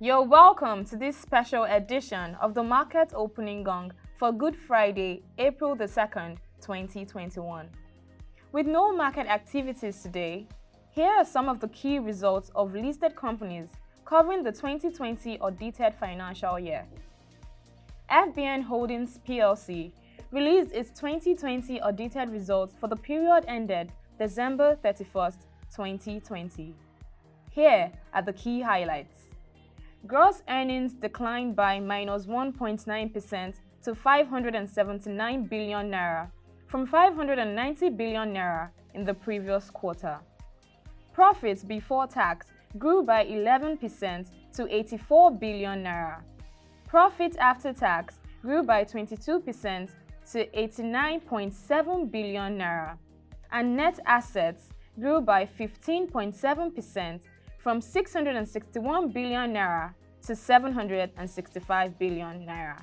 You're welcome to this special edition of the Market Opening Gong for Good Friday, April the 2nd, 2021. With no market activities today, here are some of the key results of listed companies covering the 2020 audited financial year. FBN Holdings plc released its 2020 audited results for the period ended December 31st, 2020. Here are the key highlights. Gross earnings declined by -1.9% to 579 billion naira from 590 billion naira in the previous quarter. Profits before tax grew by 11% to 84 billion naira. Profit after tax grew by 22% to 89.7 billion naira. And net assets grew by 15.7% from 661 billion naira to 765 billion naira.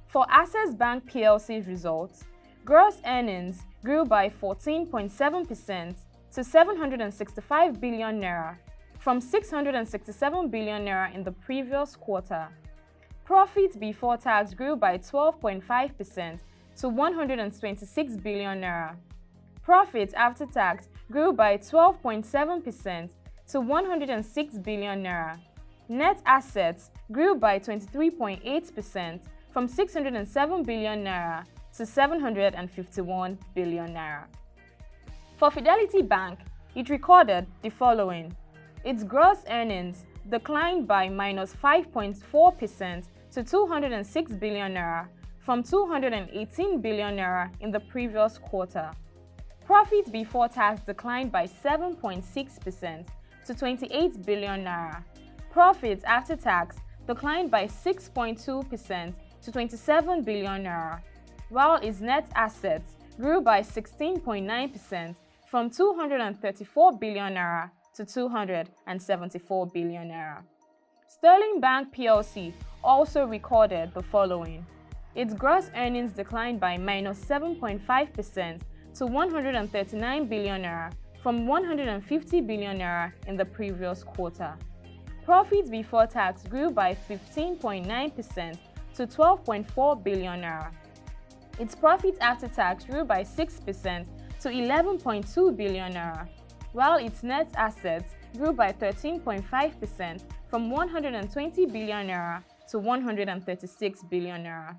For Access Bank plc's results, gross earnings grew by 14.7% to 765 billion naira from 667 billion naira in the previous quarter. Profit before tax grew by 12.5% to 126 billion naira. Profit after tax grew by 12.7% to 106 billion naira. Net assets grew by 23.8% from 607 billion naira to 751 billion naira. For Fidelity Bank, it recorded the following. Its gross earnings declined by -5.4% to 206 billion naira from 218 billion naira in the previous quarter. Profit before tax declined by 7.6% to 28 billion naira. Profit after tax declined by 6.2% to 27 billion naira, while its net assets grew by 16.9% from 234 billion naira to 274 billion naira. Sterling Bank plc also recorded the following. Its gross earnings declined by -7.5% to 139 billion naira from 150 billion naira in the previous quarter. Profit before tax grew by 15.9% to 12.4 billion naira. Its profit after tax grew by 6% to 11.2 billion naira, while its net assets grew by 13.5% from 120 billion naira to 136 billion naira.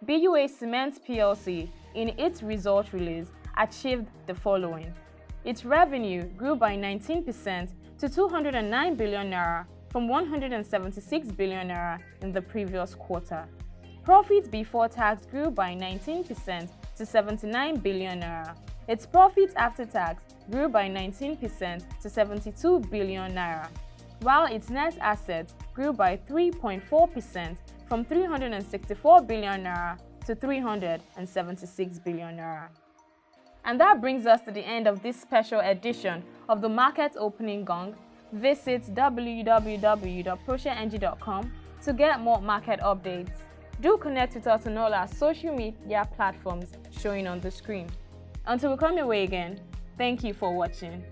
BUA Cement plc, in its result release, achieved the following. Its revenue grew by 19% to 209 billion naira from 176 billion naira in the previous quarter. Profit before tax grew by 19% to 79 billion naira. Its profit after tax grew by 19% to 72 billion naira, while its net assets grew by 3.4% from 364 billion naira to 376 billion naira. And that brings us to the end of this special edition of the Market Opening Gong. Visit www.prosheng.com to get more market updates. Do connect with us on all our social media platforms showing on the screen. Until we come your way again, thank you for watching.